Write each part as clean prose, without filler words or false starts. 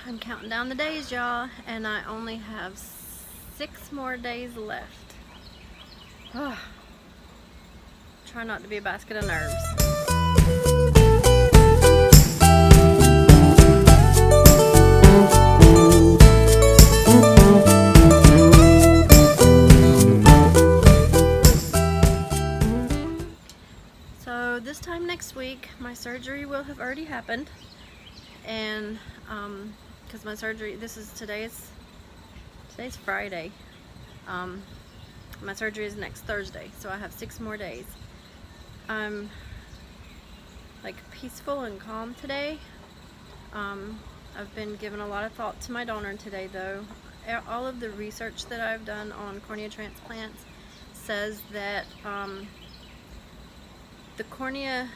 I'm counting down the days, y'all, and I only have 6 more days left. Oh, try not to be a basket of nerves. So this time next week, my surgery will have already happened, and because my surgery, today's Friday. My surgery is next Thursday, so I have 6 more days. I'm like peaceful and calm today. I've been giving a lot of thought to my donor today, though. All of the research that I've done on cornea transplants says that the cornea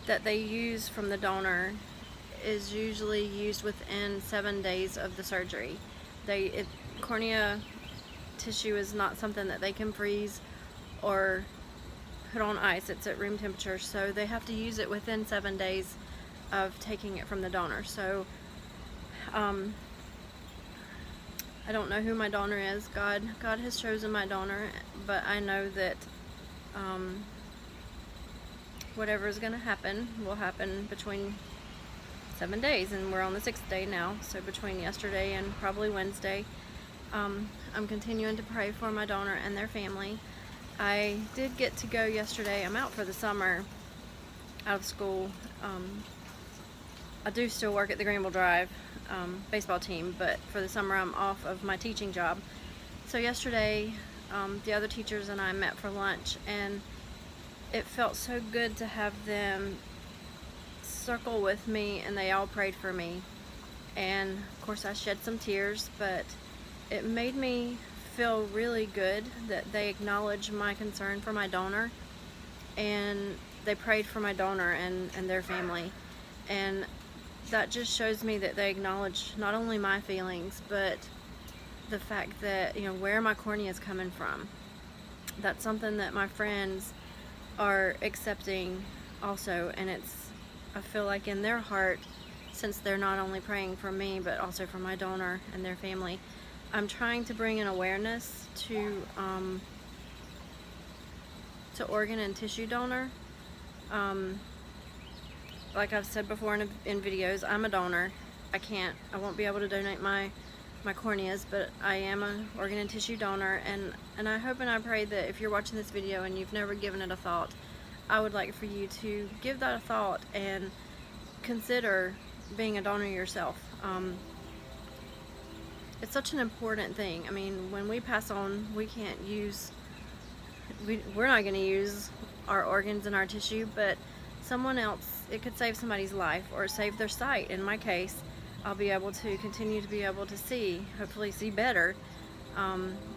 that they use from the donor is usually used within 7 days of the surgery. Cornea tissue is not something that they can freeze or put on ice. It's at room temperature, so they have to use it within 7 days of taking it from the donor. So I don't know who my donor is. God has chosen my donor, but I know that whatever is going to happen will happen between 7 days, and we're on the 6th day now, so between yesterday and probably Wednesday. I'm continuing to pray for my donor and their family. I did get to go yesterday. I'm out for the summer, out of school. I do still work at the Greenville Drive baseball team, but for the summer I'm off of my teaching job. So yesterday the other teachers and I met for lunch, and it felt so good to have them circle with me, and they all prayed for me. And of course I shed some tears, but it made me feel really good that they acknowledged my concern for my donor, and they prayed for my donor and their family. And that just shows me that they acknowledge not only my feelings, but the fact that, where my cornea is coming from. That's something that my friends are accepting also, and I feel like in their heart, since they're not only praying for me but also for my donor and their family, I'm trying to bring an awareness to organ and tissue donor. Like I've said before in videos, I'm a donor. I won't be able to donate my corneas, but I am an organ and tissue donor, and I hope and I pray that if you're watching this video and you've never given it a thought, I would like for you to give that a thought and consider being a donor yourself. It's such an important thing. I mean, when we pass on, we're not going to use our organs and our tissue, but someone else, it could save somebody's life or save their sight. In my case, I'll be able to continue to be able to see, hopefully see better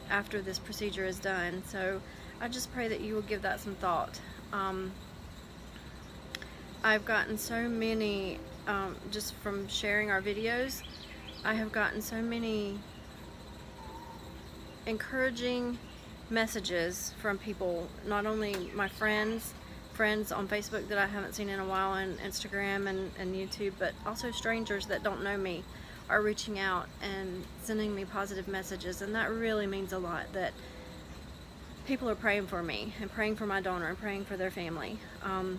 after this procedure is done. So I just pray that you will give that some thought. I've gotten so many, just from sharing our videos, I have gotten so many encouraging messages from people, not only my friends on Facebook that I haven't seen in a while, and Instagram and YouTube, but also strangers that don't know me are reaching out and sending me positive messages, and that really means a lot, that people are praying for me and praying for my donor and praying for their family. I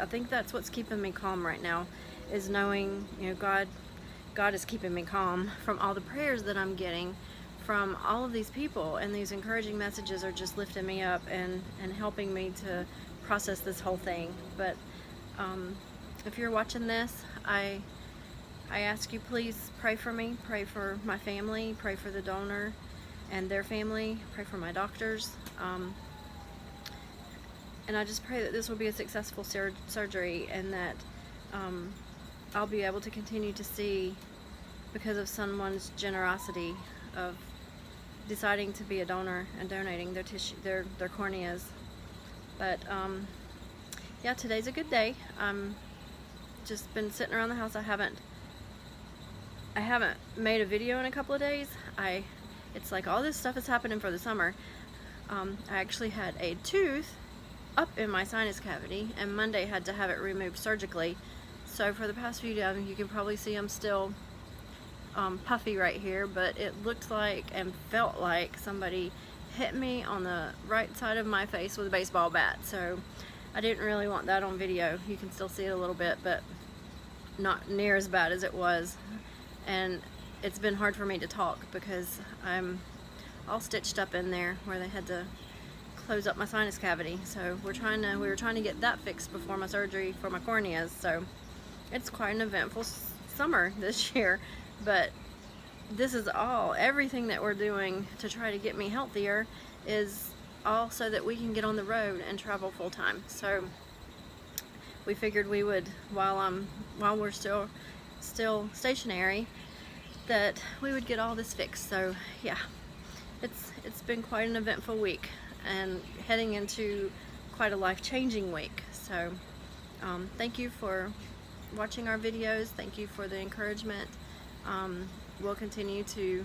think that's what's keeping me calm right now, is knowing, God is keeping me calm from all the prayers that I'm getting from all of these people, and these encouraging messages are just lifting me up and helping me to process this whole thing. But if you're watching this, I ask you, please pray for me, pray for my family, pray for the donor and their family, pray for my doctors, and I just pray that this will be a successful surgery, and that I'll be able to continue to see, because of someone's generosity of deciding to be a donor and donating their tissue, their corneas. But yeah, today's a good day. Just been sitting around the house. I haven't made a video in a couple of days. It's like all this stuff is happening for the summer. I actually had a tooth up in my sinus cavity, and Monday had to have it removed surgically So for the past few days, you can probably see I'm still puffy right here, but it looked like and felt like somebody hit me on the right side of my face with a baseball bat. So I didn't really want that on video. You can still see it a little bit, but not near as bad as it was. And it's been hard for me to talk because I'm all stitched up in there where they had to close up my sinus cavity. So we were trying to get that fixed before my surgery for my corneas. So it's quite an eventful summer this year, but this is everything that we're doing to try to get me healthier is all so that we can get on the road and travel full time. So we figured we would, while we're still stationary, that we would get all this fixed. So yeah, it's been quite an eventful week and heading into quite a life-changing week. So thank you for watching our videos. Thank you for the encouragement. We'll continue to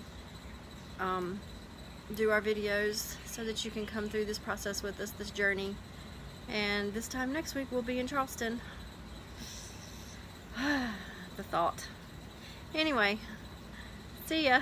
do our videos so that you can come through this process with us, this journey. And this time next week we'll be in Charleston. The thought. Anyway, see ya.